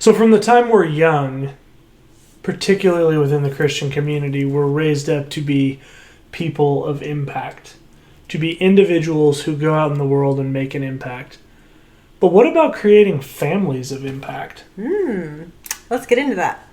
So from the time we're young, particularly within the Christian community, we're raised up to be people of impact, to be individuals who go out in the world and make an impact. But what about creating families of impact? Let's get into that.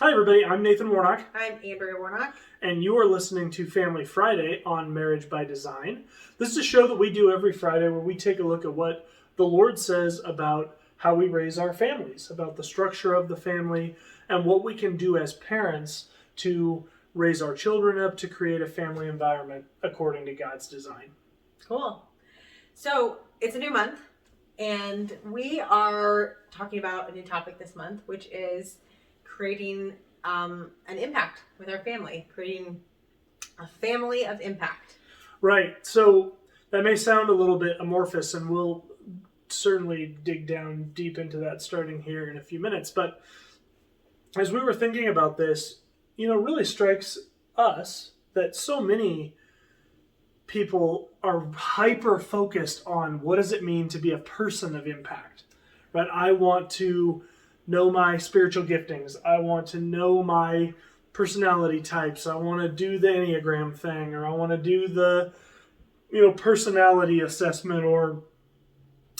Hi everybody, I'm Nathan Warnock. I'm Andrea Warnock. And you are listening to Family Friday on Marriage by Design. This is a show that we do every Friday where we take a look at what the Lord says about how we raise our families, about the structure of the family, and what we can do as parents to raise our children up to create a family environment according to God's design. Cool. So it's a new month, and we are talking about a new topic this month, which is creating an impact with our family, creating a family of impact. Right. So that may sound a little bit amorphous, and we'll certainly dig down deep into that starting here in a few minutes. But as we were thinking about this, it really strikes us that so many people are hyper focused on what does it mean to be a person of impact, right? I want to know my spiritual giftings. I want to know my personality types. I want to do the Enneagram thing, or I want to do the, personality assessment, or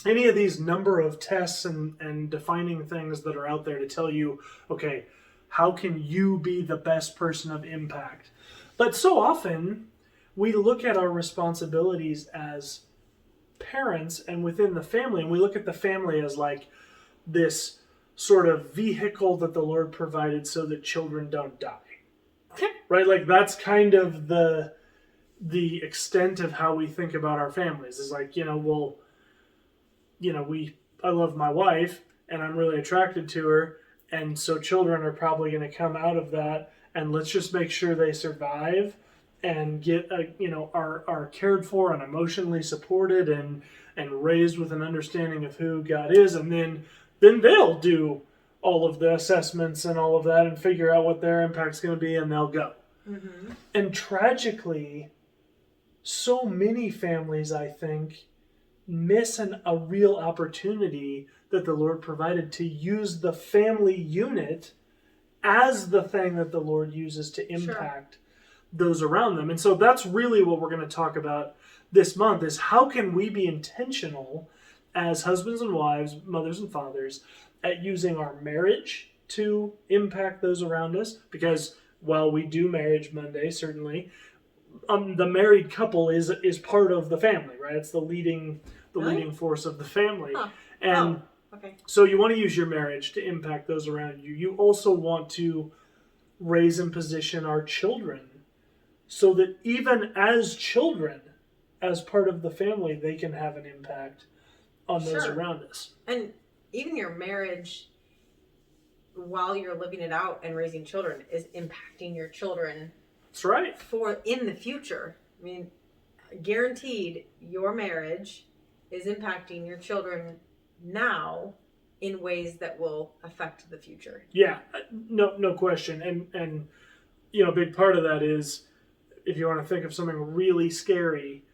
any of these number of tests and defining things that are out there to tell you, okay, how can you be the best person of impact? But so often we look at our responsibilities as parents and within the family, and we look at the family as like this sort of vehicle that the Lord provided so that children don't die. Right? Like that's kind of the extent of how we think about our families. Is like, I love my wife and I'm really attracted to her, and so children are probably going to come out of that, and let's just make sure they survive and get are cared for and emotionally supported and raised with an understanding of who God is, and then they'll do all of the assessments and all of that and figure out what their impact's going to be, and they'll go. Mm-hmm. And tragically, so many families, I think, miss a real opportunity that the Lord provided to use the family unit as the thing that the Lord uses to impact those around them. And so that's really what we're going to talk about this month, is how can we be intentional as husbands and wives, mothers and fathers, at using our marriage to impact those around us. Because while we do Marriage Monday, certainly, the married couple is part of the family, right? It's the leading force of the family. Huh. And so you want to use your marriage to impact those around you. You also want to raise and position our children so that even as children, as part of the family, they can have an impact on those around us. And even your marriage, while you're living it out and raising children, is impacting your children. That's right. For in the future. I mean, guaranteed, your marriage is impacting your children now in ways that will affect the future. Yeah, no question. And a big part of that is, if you want to think of something really scary,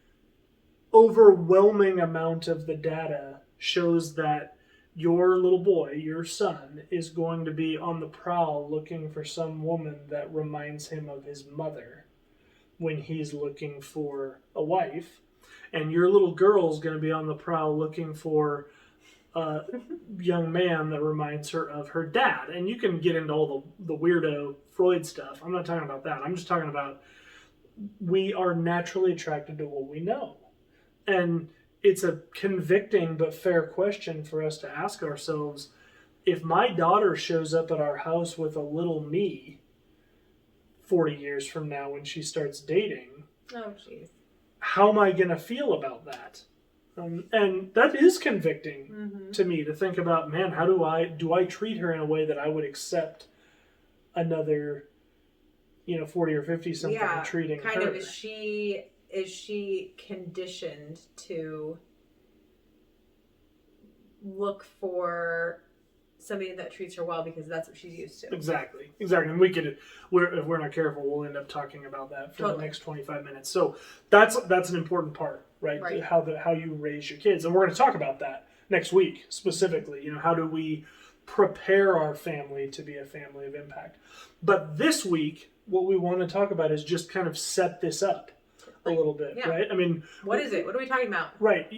overwhelming amount of the data shows that your little boy, your son, is going to be on the prowl looking for some woman that reminds him of his mother when he's looking for a wife. And your little girl's going to be on the prowl looking for a young man that reminds her of her dad. And you can get into all the weirdo Freud stuff. I'm not talking about that. I'm just talking about we are naturally attracted to what we know. And it's a convicting but fair question for us to ask ourselves. If my daughter shows up at our house with a little me 40 years from now when she starts dating, how am I going to feel about that? And that is convicting to me, to think about, man, how do I treat her in a way that I would accept another 40 or 50 something treating kind her. Of is she conditioned to look for somebody that treats her well because that's what she's used to. Exactly. And if we're not careful, we'll end up talking about that for the next 25 minutes. So that's an important part, right? Right. How you raise your kids, and we're going to talk about that next week specifically. How do we prepare our family to be a family of impact? But this week, what we want to talk about is just kind of set this up a little bit, right? I mean, what is it? What are we talking about? Right.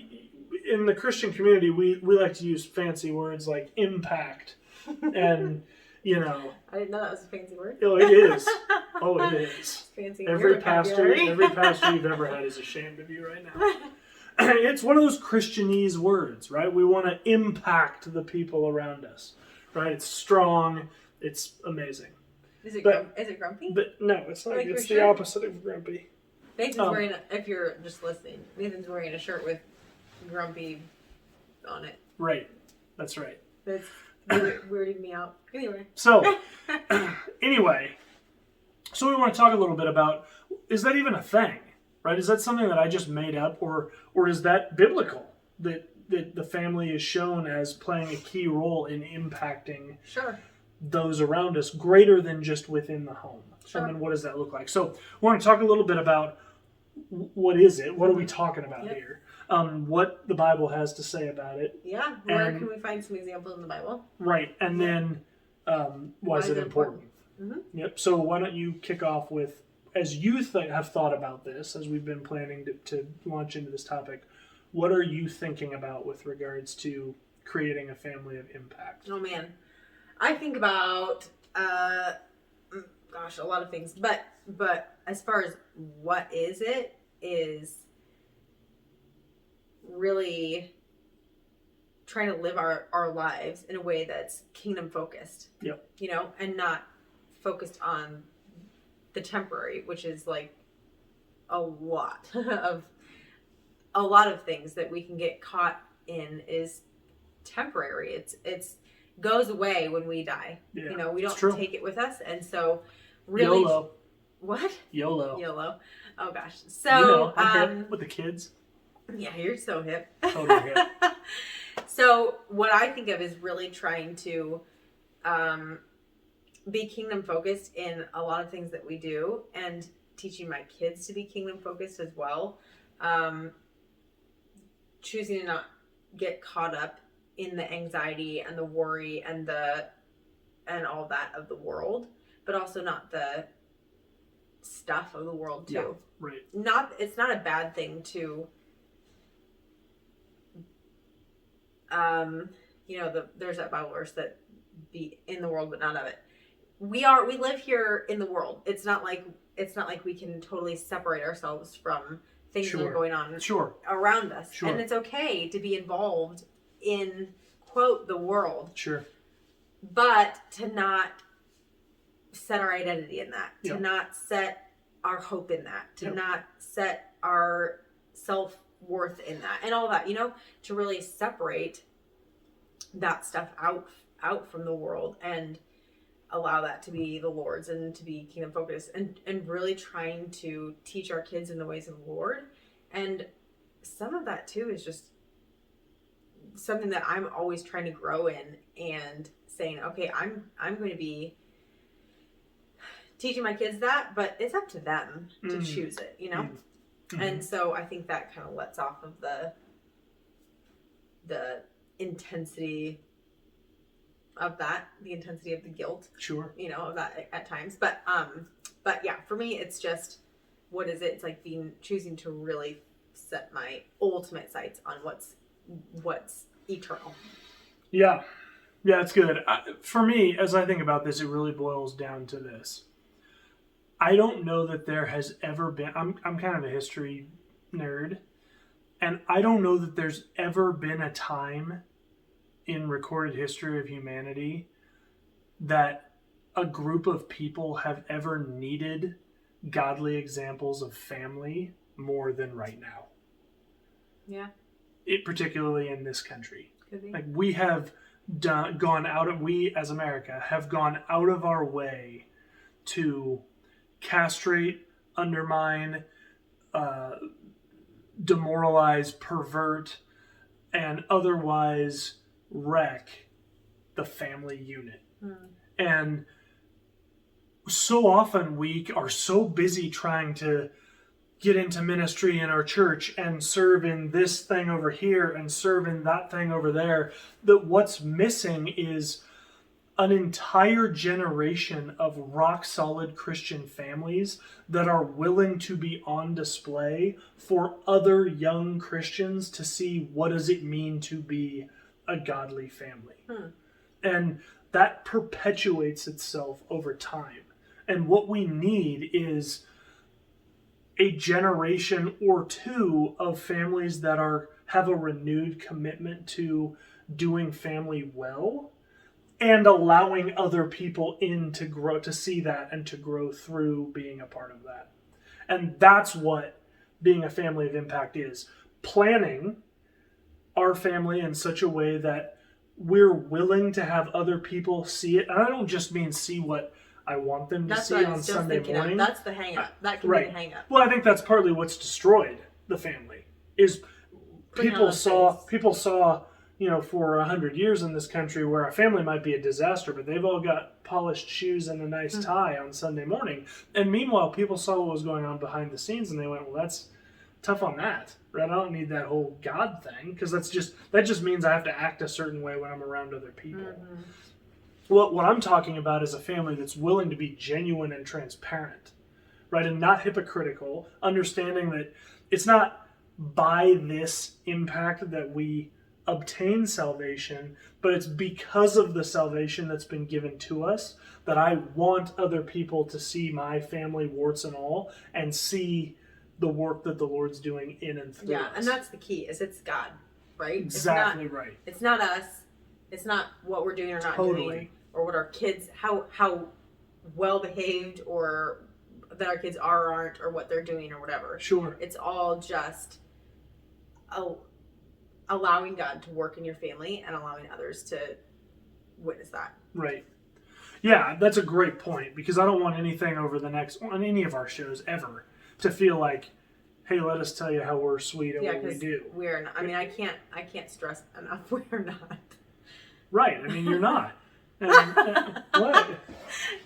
In the Christian community, we like to use fancy words like impact and, I didn't know that was a fancy word. Oh, it is. It is. Fancy. Every pastor you've ever had is ashamed of you right now. It's one of those Christianese words, right? We want to impact the people around us, right? It's strong. It's amazing. Is it grumpy? But no, it's not. It's the opposite of grumpy. Nathan's wearing, if you're just listening, Nathan's wearing a shirt with grumpy on it. Right. That's right. That's weirding me out. Anyway. So we want to talk a little bit about, is that even a thing, right? Is that something that I just made up, or is that biblical, that the family is shown as playing a key role in impacting those around us greater than just within the home? Sure. And then what does that look like? So we want to talk a little bit about what is it? What are we talking about here? What the Bible has to say about it. Yeah. Where can we find some examples in the Bible? Right. And then why is it important? Mm-hmm. Yep. So why don't you kick off with, as you have thought about this, as we've been planning to launch into this topic, what are you thinking about with regards to creating a family of impact? Oh, man. I think about, a lot of things. But as far as what is it, is really trying to live our lives in a way that's kingdom focused. Yep. And not focused on the temporary, which is like a lot of things that we can get caught in is temporary. It's goes away when we die. Yeah, we don't take it with us, and so really YOLO. What? YOLO. Oh gosh. So I'm hip with the kids. Yeah, you're so hip. Totally hip. So what I think of is really trying to be kingdom focused in a lot of things that we do, and teaching my kids to be kingdom focused as well. Choosing to not get caught up in the anxiety and the worry and all that of the world, but also not the stuff of the world too. Yeah, right. It's not a bad thing to there's that Bible verse that be in the world but not of it. We live here in the world. It's not like we can totally separate ourselves from things that are going on around us. Sure. And it's okay to be involved in, quote, the world. Sure. But to not set our identity in that. To not set our hope in that. To not set our self-worth in that. And all that, to really separate that stuff out from the world and allow that to be the Lord's and to be kingdom focused, and really trying to teach our kids in the ways of the Lord. And some of that too is just something that I'm always trying to grow in, and saying, okay, I'm going to be teaching my kids that, but it's up to them to choose it, Mm-hmm. And so I think that kind of lets off of the intensity of that, the intensity of the guilt, of that at times. But yeah, for me, it's just, what is it? It's like choosing to really set my ultimate sights on what's eternal. Yeah, it's good. For me, as I think about this, it really boils down to this. I don't know that there has ever been, I'm kind of a history nerd, and I don't know that there's ever been a time in recorded history of humanity that a group of people have ever needed godly examples of family more than right now. Yeah. Particularly in this country. Could be. Like, we have we as America have gone out of our way to castrate, undermine, demoralize, pervert, and otherwise wreck the family unit. Mm. And so often we are so busy trying to get into ministry in our church and serve in this thing over here and serve in that thing over there, that what's missing is an entire generation of rock solid Christian families that are willing to be on display for other young Christians to see what does it mean to be a godly family. And that perpetuates itself over time. And what we need is a generation or two of families that have a renewed commitment to doing family well and allowing other people in to grow, to see that and to grow through being a part of that. And that's what being a family of impact is. Planning our family in such a way that we're willing to have other people see it. And I don't just mean see what I want them to see on Sunday morning. That's the hang up. That can be the hang up. Well, I think that's partly what's destroyed the family is people saw, for 100 years in this country where a family might be a disaster, but they've all got polished shoes and a nice tie on Sunday morning. And meanwhile, people saw what was going on behind the scenes and they went, well, that's tough on that. Right? I don't need that whole God thing, because that just means I have to act a certain way when I'm around other people. Mm-hmm. What I'm talking about is a family that's willing to be genuine and transparent, right? And not hypocritical, understanding that it's not by this impact that we obtain salvation, but it's because of the salvation that's been given to us that I want other people to see my family, warts and all, and see the work that the Lord's doing in and through us. And that's the key, is it's God, right? Exactly right. It's not us. It's not what we're doing or not doing, or what our kids, how well behaved or that our kids are or aren't, or what they're doing or whatever. Sure. It's all just allowing God to work in your family and allowing others to witness that. Right. Yeah, that's a great point, because I don't want anything on any of our shows ever to feel like, hey, let us tell you how we're sweet and what we do. We're not. I mean, I can't stress enough. We're not. Right. I mean, you're not. What?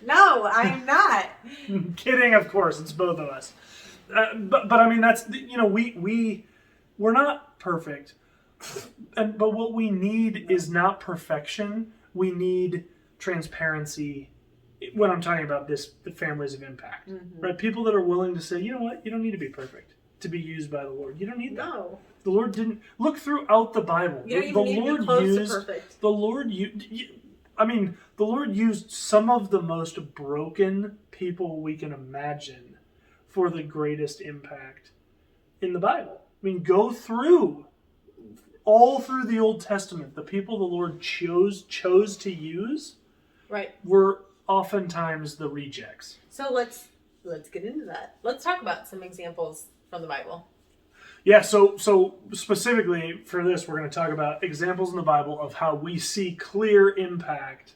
No, I am not. Kidding, of course. It's both of us. But I mean, that's, we're not perfect. But what we need is not perfection. We need transparency. When I'm talking about the families of impact, right? People that are willing to say, you know what, you don't need to be perfect to be used by the Lord. You don't need that. No. The Lord didn't look throughout the Bible. You don't even need to be close to perfect. The Lord used some of the most broken people we can imagine for the greatest impact in the Bible. I mean, go through all through the Old Testament. The people the Lord chose to use, right, were oftentimes the rejects. So let's get into that. Let's talk about some examples from the Bible. Yeah, so specifically for this, we're going to talk about examples in the Bible of how we see clear impact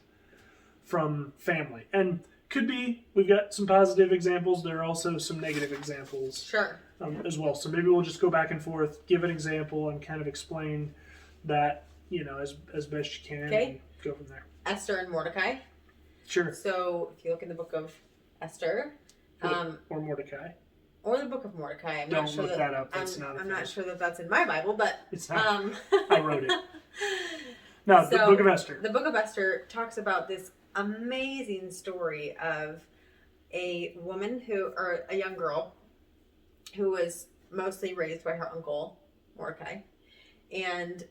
from family. And could be, we've got some positive examples. There are also some negative examples. Sure. As well. So maybe we'll just go back and forth, give an example, and kind of explain that, as best you can. Okay. And go from there. Esther and Mordecai. Sure. So if you look in the book of Esther, or Mordecai, or the book of Mordecai, I'm not sure that up. That's I'm not sure that that's in my Bible, but it's not. I wrote it. No, the book of Esther. The book of Esther talks about this amazing story of a woman or a young girl who was mostly raised by her uncle Mordecai, and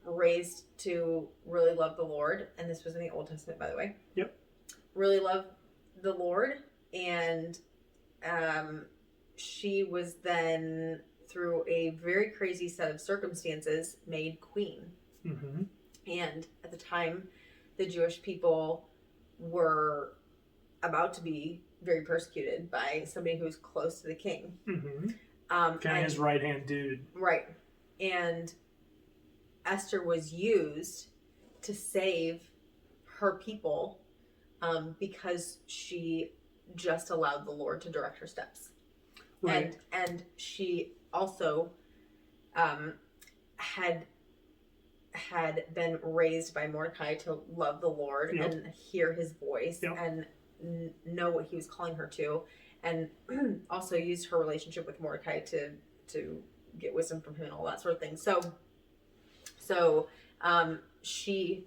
raised to really love the Lord. And this was in the Old Testament, by the way. Yep. Really love the Lord, and she was then, through a very crazy set of circumstances, made queen. Mm-hmm. And at the time, the Jewish people were about to be very persecuted by somebody who was close to the king. Mm-hmm. Kind of his right-hand dude. Right. And Esther was used to save her people because she just allowed the Lord to direct her steps. Right. And she also had had been raised by Mordecai to love the Lord Yep. and hear his voice Yep. and know what he was calling her to, and also used her relationship with Mordecai to get wisdom from him and all that sort of thing. So she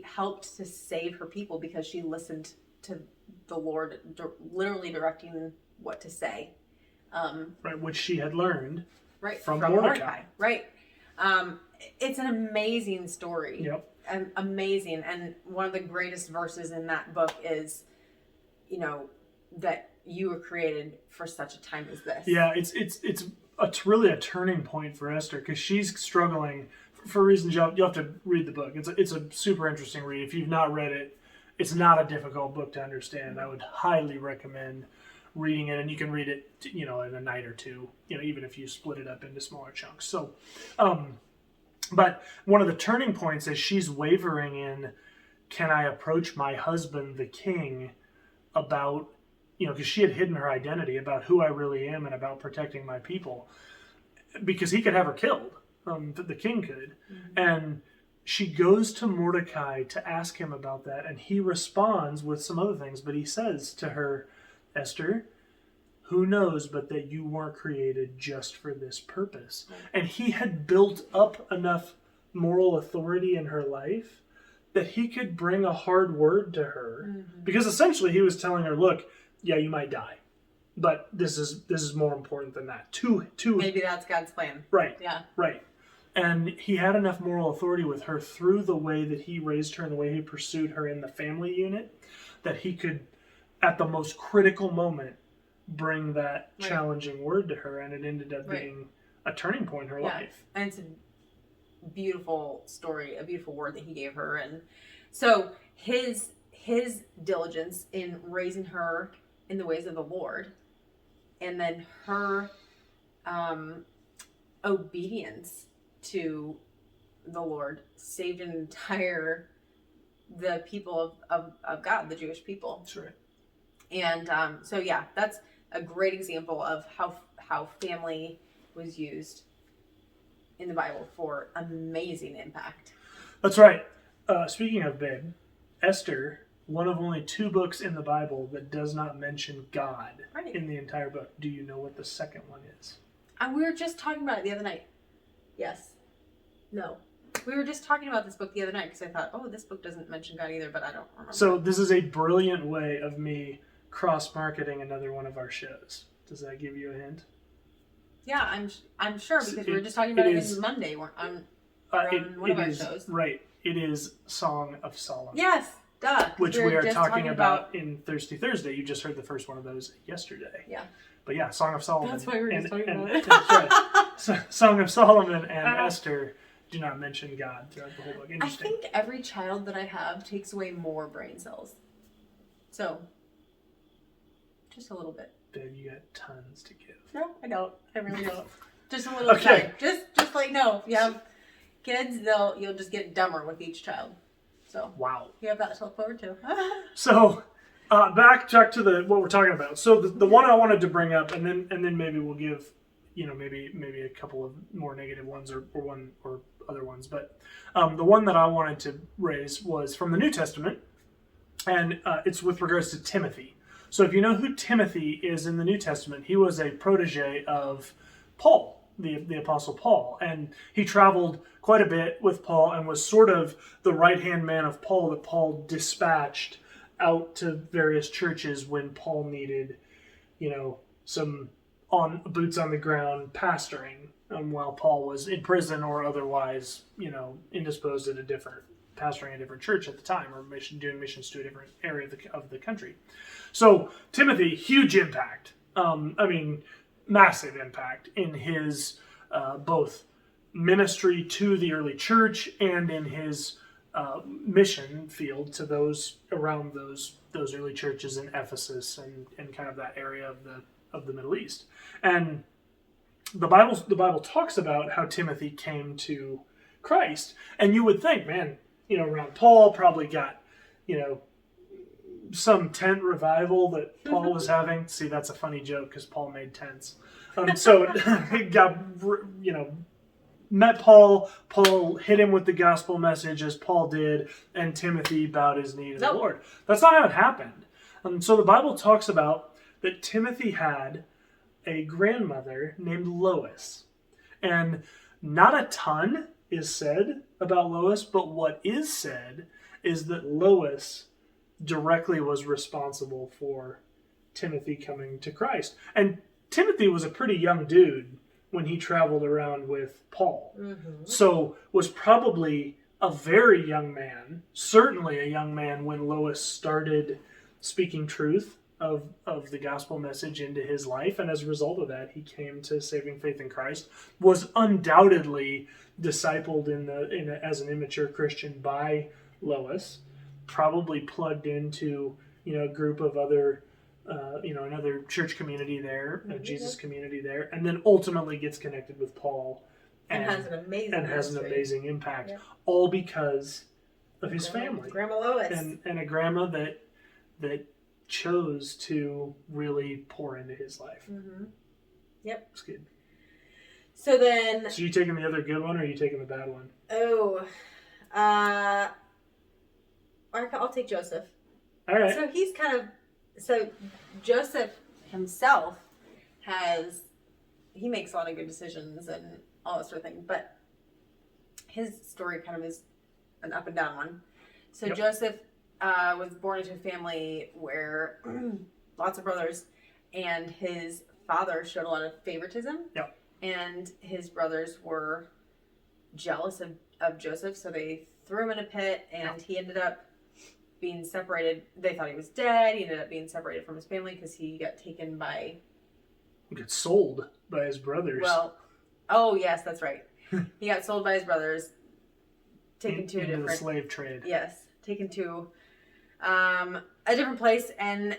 helped to save her people because she listened to the Lord literally directing what to say. Right, which she had learned from Mordecai. Right. It's an amazing story. Yep. Amazing. And one of the greatest verses in that book is, that you were created for such a time as this. Yeah, it's really a turning point for Esther because she's struggling for reasons you'll have to read the book. It's a super interesting read. If you've not read it, it's not a difficult book to understand. I would highly recommend reading it, and you can read it, in a night or two, even if you split it up into smaller chunks. So, but one of the turning points is she's wavering in, can I approach my husband, the king, about, because she had hidden her identity about who I really am and about protecting my people, because he could have her killed. The king could. Mm-hmm. And she goes to Mordecai to ask him about that, and he responds with some other things, but he says to her, Esther, who knows but that you weren't created just for this purpose? And he had built up enough moral authority in her life that he could bring a hard word to her. Mm-hmm. Because essentially he was telling her, look, yeah, you might die, but this is more important than that. Maybe that's God's plan. Right. Yeah. Right. And he had enough moral authority with her through the way that he raised her and the way he pursued her in the family unit that he could, at the most critical moment, bring that challenging word to her, and it ended up being a turning point in her life. And it's a beautiful story, a beautiful word that he gave her. And so his diligence in raising her in the ways of the Lord, and then her obedience to the Lord saved the people of God, the Jewish people. That's right. And that's a great example of how family was used in the Bible for amazing impact. That's right. Speaking of babe, Esther, one of only 2 books in the Bible that does not mention God in the entire book. Do you know what the second one is? And we were just talking about it the other night. Yes. No. We were just talking about this book the other night because I thought, this book doesn't mention God either, but I don't remember. So this is a brilliant way of me cross-marketing another one of our shows. Does that give you a hint? Yeah, I'm sure, because we were just talking about it in Monday on one of our shows. Right. It is Song of Solomon. Yes, duh. Which we are talking about in Thirsty Thursday. You just heard the first one of those yesterday. Yeah. But yeah, Song of Solomon. That's why we were just talking about it. That's right. Song of Solomon and Esther do not mention God throughout the whole book. I think every child that I have takes away more brain cells. So, just a little bit. Babe, you got tons to give. No, I don't. I really don't. Just a little bit. Just if you have kids, you'll just get dumber with each child. So wow, you have that to look forward to. So back to what we're talking about. So the one I wanted to bring up, and then maybe we'll give maybe a couple of more negative ones or one or other ones. But the one that I wanted to raise was from the New Testament, and it's with regards to Timothy. So if you know who Timothy is in the New Testament, he was a protege of Paul, the Apostle Paul. And he traveled quite a bit with Paul and was sort of the right-hand man of Paul that Paul dispatched out to various churches when Paul needed, some boots on the ground pastoring while Paul was in prison or otherwise, indisposed at pastoring a different church at the time, or doing missions to a different area of the country. So Timothy, huge impact. Massive impact in his both ministry to the early church and in his mission field to those around those early churches in Ephesus and kind of that area of the Middle East. And the Bible talks about how Timothy came to Christ, and you would think, man, around Paul probably got, some tent revival that Paul was having. See, that's a funny joke because Paul made tents. So it got, met Paul. Paul hit him with the gospel message as Paul did, and Timothy bowed his knee to the Lord. That's not how it happened. So the Bible talks about that Timothy had a grandmother named Lois. And not a ton is said about Lois, but what is said is that Lois directly was responsible for Timothy coming to Christ. And Timothy was a pretty young dude when he traveled around with Paul. Mm-hmm. So was probably a very young man, certainly a young man when Lois started speaking truth of the gospel message into his life, and as a result of that, he came to saving faith in Christ. Was undoubtedly discipled as an immature Christian by Lois. Probably plugged into a group of other another church community there, a Jesus community there, and then ultimately gets connected with Paul and has an amazing impact, all because of his family, Grandma Lois, and a grandma that chose to really pour into his life. Mm-hmm. Yep, it's good. So you taking the other good one, or are you taking the bad one? I'll take Joseph. All right. So Joseph himself he makes a lot of good decisions and all that sort of thing, but his story kind of is an up and down one. So yep. Joseph was born into a family where lots of brothers, and his father showed a lot of favoritism. Yep. And his brothers were jealous of Joseph, so they threw him in a pit, and he ended up being separated. They thought he was dead. He ended up being separated from his family because he got taken by... He got sold by his brothers. Well, oh yes, that's right. He got sold by his brothers, taken to a different... the slave trade. Yes, taken to a different place, and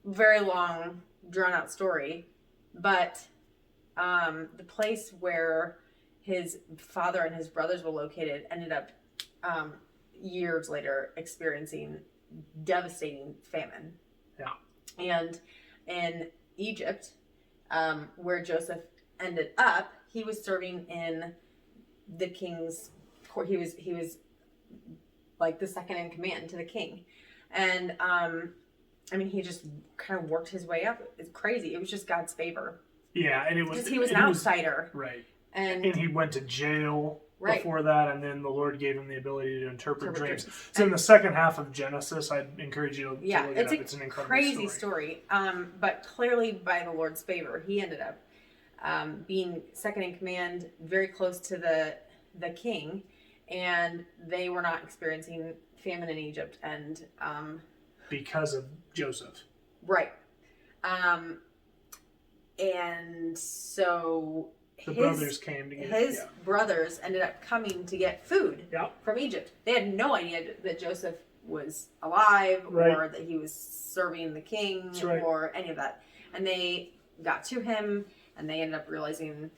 very long, drawn-out story. But the place where his father and his brothers were located ended up... years later experiencing devastating famine. Yeah. And in Egypt, where Joseph ended up, he was serving in the king's court. He was like the second in command to the king. And he just kind of worked his way up. It's crazy. It was just God's favor. Yeah, and it was because he was an outsider. Right. And he went to jail before that, and then the Lord gave him the ability to interpret dreams. It's in the second half of Genesis. I'd encourage you to look it up. It's an incredible crazy story. But clearly by the Lord's favor, he ended up being second in command, very close to the king, and they were not experiencing famine in Egypt, and because of Joseph. Right. And so brothers came to get his brothers ended up coming to get food from Egypt. They had no idea that Joseph was alive or that he was serving the king or any of that. And they got to him, and they ended up realizing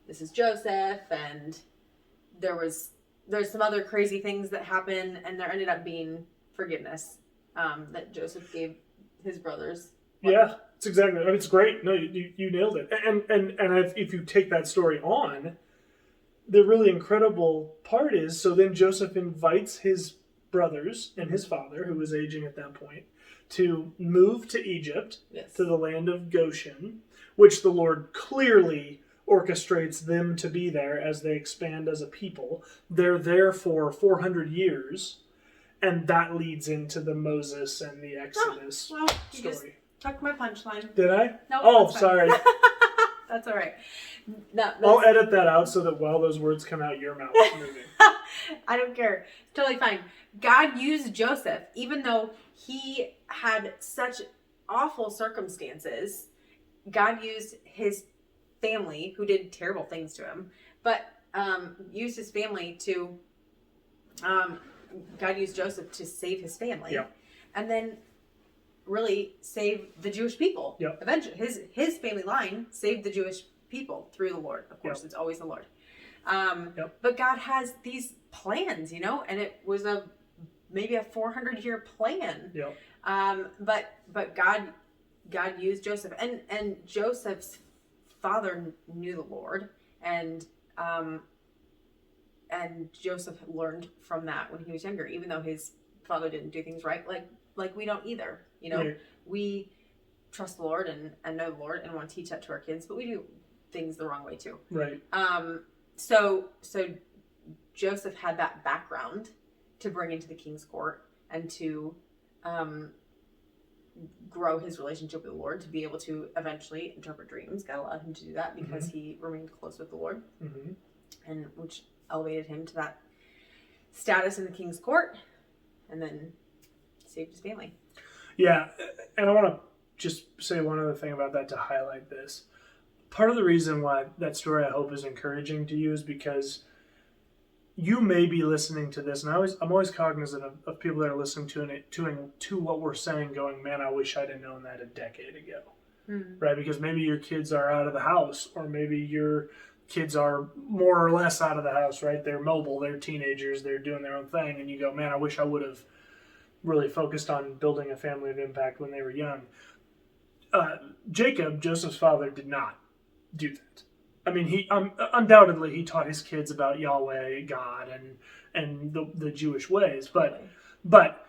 this is Joseph, and there's some other crazy things that happened, and there ended up being forgiveness that Joseph gave his brothers. Yeah, it's exactly. It's great. No, you nailed it. And if you take that story on, the really incredible part is, so then Joseph invites his brothers and his father, who was aging at that point, to move to Egypt, to the land of Goshen, which the Lord clearly orchestrates them to be there as they expand as a people. They're there for 400 years, and that leads into the Moses and the Exodus story. Just tucked my punchline. Did I? No. Oh, sorry. That's all right. No, I'll edit that out so that while those words come out your mouth, it's moving. I don't care. It's totally fine. God used Joseph, even though he had such awful circumstances. God used his family, who did terrible things to him, but used his family to... God used Joseph to save his family. Yeah. And then really save the Jewish people. Yep. Eventually, his family line saved the Jewish people through the Lord. Of course, It's always the Lord. But God has these plans, and it was maybe a 400-year plan. Yep. But God used Joseph, and Joseph's father knew the Lord, and And Joseph learned from that when he was younger, even though his father didn't do things right. Like we don't either. Right. We trust the Lord and know the Lord and want to teach that to our kids, but we do things the wrong way too. Right. So Joseph had that background to bring into the king's court and to grow his relationship with the Lord, to be able to eventually interpret dreams. God allowed him to do that because he remained close with the Lord, and which elevated him to that status in the king's court, and then saved his family. Yeah, and I want to just say one other thing about that to highlight this. Part of the reason why that story, I hope, is encouraging to you is because you may be listening to this, and I'm always cognizant of people that are listening to what we're saying going, man, I wish I'd have known that a decade ago. Right? Because maybe your kids are out of the house, or maybe your kids are more or less out of the house, right? They're mobile, they're teenagers, they're doing their own thing, and you go, man, I wish I would have really focused on building a family of impact when they were young. Jacob, Joseph's father, did not do that. I mean, he undoubtedly he taught his kids about Yahweh, God, and the Jewish ways, but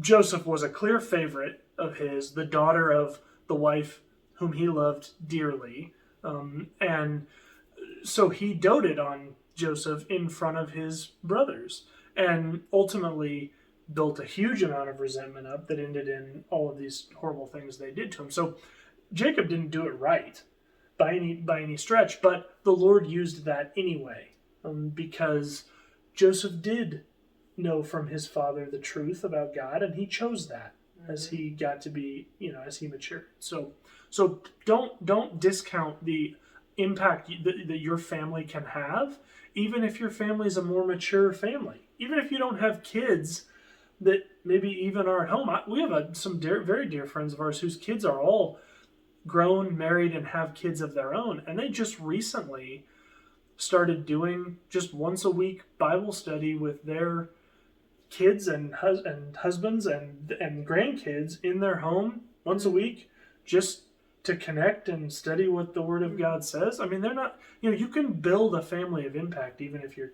Joseph was a clear favorite of his, the daughter of the wife whom he loved dearly, and so he doted on Joseph in front of his brothers, and ultimately built a huge amount of resentment up that ended in all of these horrible things they did to him. So Jacob didn't do it right by any stretch, but the Lord used that anyway, because Joseph did know from his father the truth about God, and he chose that as he got to be, as he matured. So don't discount the impact that your family can have, even if your family is a more mature family. Even if you don't have kids that maybe even are at home. We have some very dear friends of ours whose kids are all grown, married, and have kids of their own, and they just recently started doing just once a week Bible study with their kids and husbands and grandkids in their home once a week, just to connect and study what the Word of God says. I mean, they're not, you can build a family of impact even if your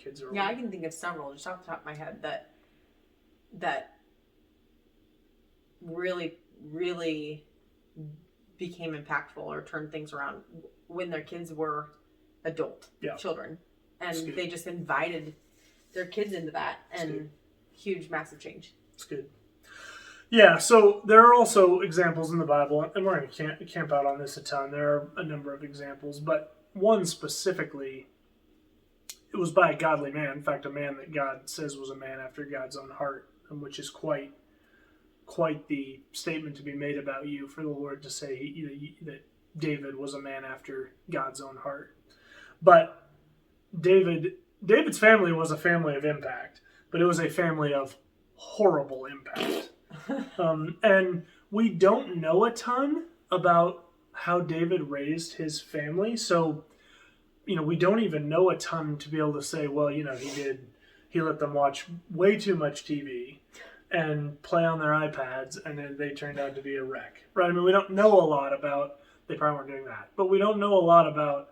kids are old. Yeah, I can think of several just off the top of my head that really, really became impactful or turned things around when their kids were adult children, and they just invited their kids into that, and huge, massive change. It's good. Yeah, so there are also examples in the Bible, and we're going to camp out on this a ton. There are a number of examples, but one specifically, it was by a godly man. In fact, a man that God says was a man after God's own heart, which is quite the statement to be made about you for the Lord to say that David was a man after God's own heart. But David's family was a family of impact, but it was a family of horrible impact. And we don't know a ton about how David raised his family, so we don't even know a ton to be able to say, well, he let them watch way too much TV and play on their iPads, and then they turned out to be a wreck, right? I mean, we don't know a lot about, they probably weren't doing that, but we don't know a lot about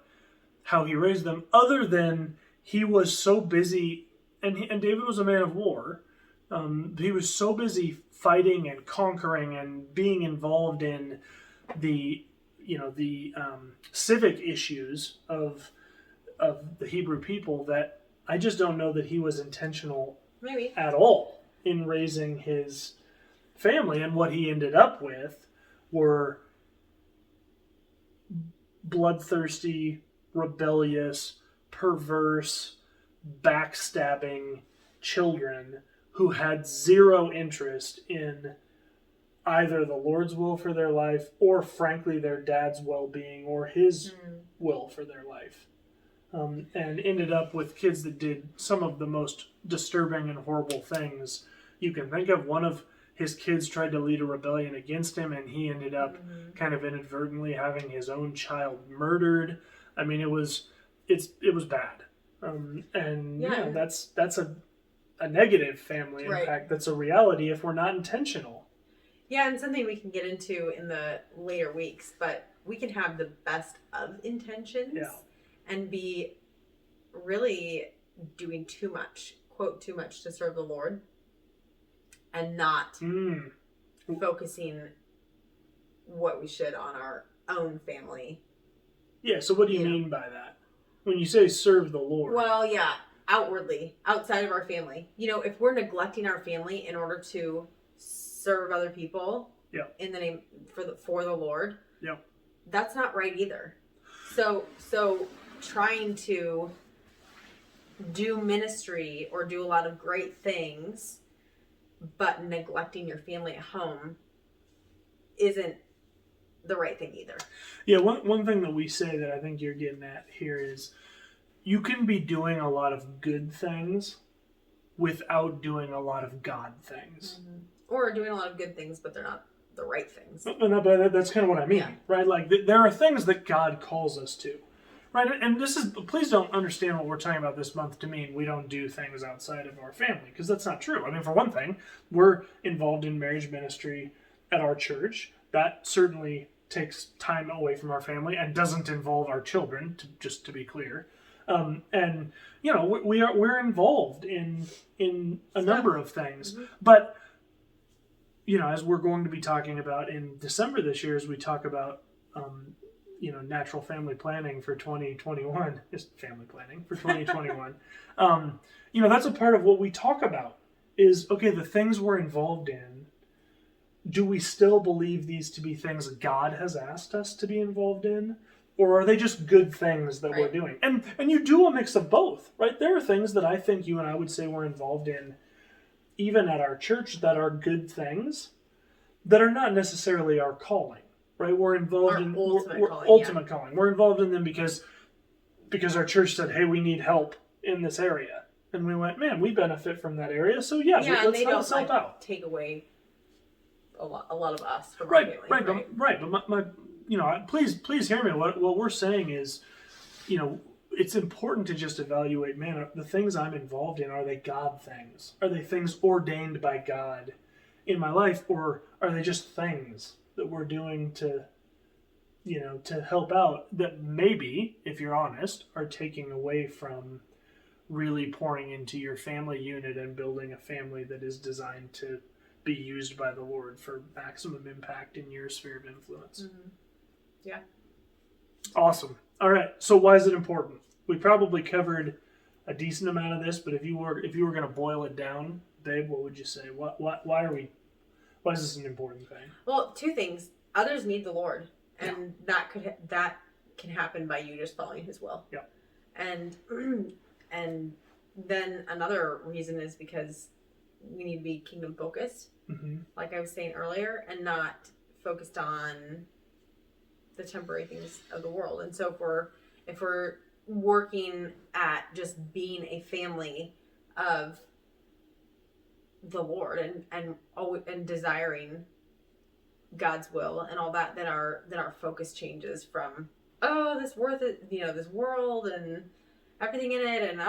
how he raised them, other than he was so busy, and David was a man of war. He was so busy fighting and conquering and being involved in the civic issues of the Hebrew people that I just don't know that he was intentional at all in raising his family. And what he ended up with were bloodthirsty, rebellious, perverse, backstabbing children who had zero interest in either the Lord's will for their life or, frankly, their dad's well-being or his will for their life. And ended up with kids that did some of the most disturbing and horrible things you can think of. One of his kids tried to lead a rebellion against him, and he ended up kind of inadvertently having his own child murdered. I mean, it was bad. That's a negative family impact. That's a reality if we're not intentional. Yeah, and something we can get into in the later weeks, but we can have the best of intentions and be really doing too much, quote, too much to serve the Lord, and not focusing what we should on our own family. Yeah, so what do you mean by that? When you say serve the Lord? Well, yeah, outwardly, outside of our family. If we're neglecting our family in order to serve other people in the name for the Lord, that's not right either. So trying to do ministry or do a lot of great things, but neglecting your family at home isn't the right thing either. Yeah, one thing that we say that I think you're getting at here is you can be doing a lot of good things without doing a lot of God things. Mm-hmm. Or doing a lot of good things, but they're not the right things. But that's kind of what I mean, right? Like, there are things that God calls us to, right? And please don't understand what we're talking about this month to mean we don't do things outside of our family, because that's not true. I mean, for one thing, we're involved in marriage ministry at our church. That certainly takes time away from our family and doesn't involve our children, just to be clear. And we're involved in a number of things, but as we're going to be talking about in December this year, as we talk about natural family planning for 2021, is family planning for 2021. That's a part of what we talk about is, okay, the things we're involved in, do we still believe these to be things God has asked us to be involved in? Or are they just good things that we're doing? And you do a mix of both, right? There are things that I think you and I would say we're involved in, even at our church, that are good things that are not necessarily our calling, right? We're involved in ultimate calling. We're involved in them because our church said, hey, we need help in this area. And we went, man, we benefit from that area. So let's help out. Take away a lot of us from our family. Right. But my please hear me. What we're saying is, it's important to just evaluate, man, the things I'm involved in, are they God things? Are they things ordained by God in my life? Or are they just things that we're doing to help out that maybe, if you're honest, are taking away from really pouring into your family unit and building a family that is designed to be used by the Lord for maximum impact in your sphere of influence. Mm-hmm. Yeah. Awesome. All right. So why is it important? We probably covered a decent amount of this, but if you were going to boil it down, babe, what would you say? Why is this an important thing? Well, two things. Others need the Lord, and that can happen by you just following His will. Yeah. And then another reason is because we need to be kingdom focused, like I was saying earlier, and not focused on the temporary things of the world. And so if we're working at just being a family of the Lord and desiring God's will and all that, then our focus changes from this world and everything in it, and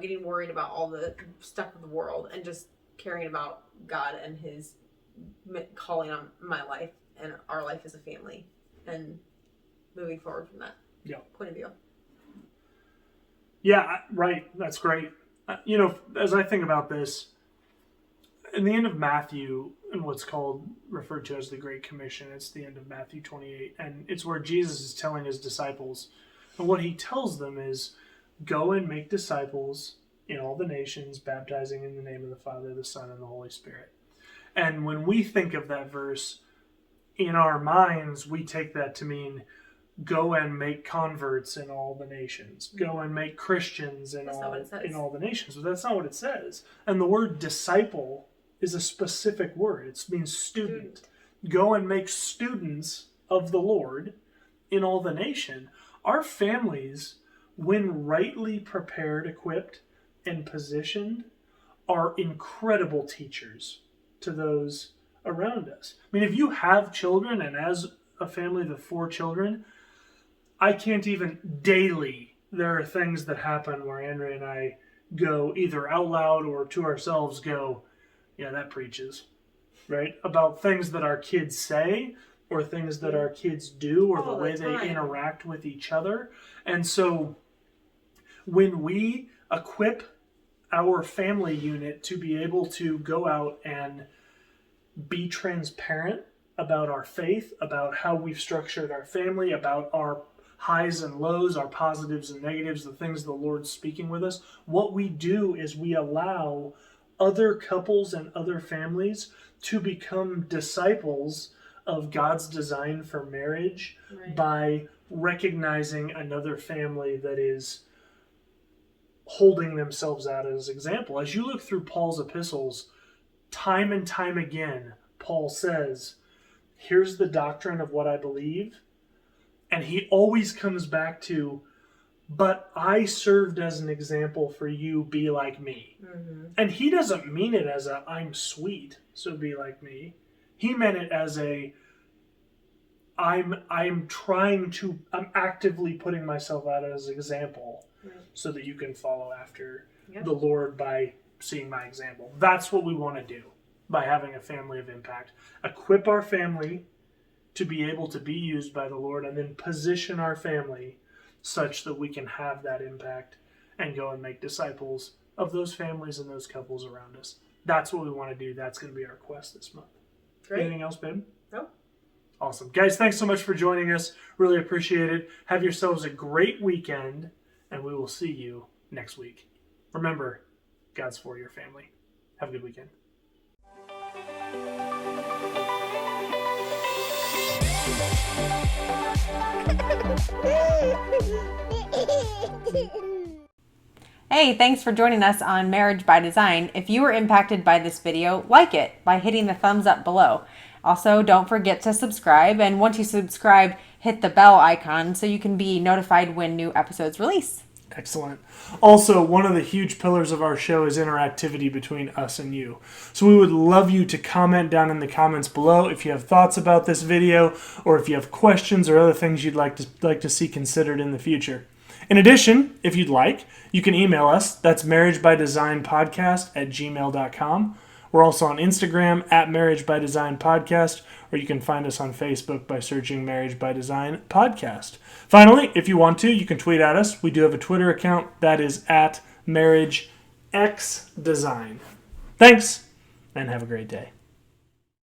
getting worried about all the stuff of the world, and just caring about God and His calling on my life and our life as a family, and moving forward from that point of view. Yeah, right. That's great. As I think about this, in the end of Matthew, and what's referred to as the Great Commission, it's the end of Matthew 28, and it's where Jesus is telling His disciples, and what He tells them is, go and make disciples in all the nations, baptizing in the name of the Father, the Son, and the Holy Spirit. And when we think of that verse, in our minds, we take that to mean, go and make converts in all the nations. Go and make Christians in all the nations. But that's not what it says. And the word disciple is a specific word. It means student. Go and make students of the Lord in all the nation. Our families, when rightly prepared, equipped, and positioned, are incredible teachers to those around us. I mean, if you have children, and as a family of 4 children, I can't even daily, there are things that happen where Andrea and I go either out loud or to ourselves go, yeah, that preaches, right? About things that our kids say or things that our kids do or the All the way they time. interact with each other. And so when we equip our family unit to be able to go out and be transparent about our faith, about how we've structured our family, about our highs and lows, our positives and negatives, the things the Lord's speaking with us, what we do is we allow other couples and other families to become disciples of God's design for marriage by recognizing another family that is holding themselves out as example. As you look through Paul's epistles, time and time again, Paul says, here's the doctrine of what I believe. And he always comes back to, but I served as an example for you, be like me. Mm-hmm. And he doesn't mean it as a, I'm sweet, so be like me. He meant it as a, I'm actively putting myself out as an example so that you can follow after the Lord by seeing my example. That's what we want to do by having a family of impact. Equip our family to be able to be used by the Lord, and then position our family such that we can have that impact and go and make disciples of those families and those couples around us. That's what we want to do. That's going to be our quest this month. Great. Anything else, babe? No. Awesome. Guys, thanks so much for joining us. Really appreciate it. Have yourselves a great weekend, and we will see you next week. Remember, God's for your family. Have a good weekend. Hey, thanks for joining us on Marriage by Design. If you were impacted by this video, like it by hitting the thumbs up below. Also, don't forget to subscribe, and once you subscribe, hit the bell icon so you can be notified when new episodes release. Excellent. Also, one of the huge pillars of our show is interactivity between us and you. So we would love you to comment down in the comments below if you have thoughts about this video, or if you have questions or other things you'd like to see considered in the future. In addition, if you'd like, you can email us. That's marriagebydesignpodcast@gmail.com. We're also on Instagram @marriagebydesignpodcast, or you can find us on Facebook by searching Marriage by Design Podcast. Finally, if you want to, you can tweet at us. We do have a Twitter account that is @MarriageXDesign. Thanks, and have a great day.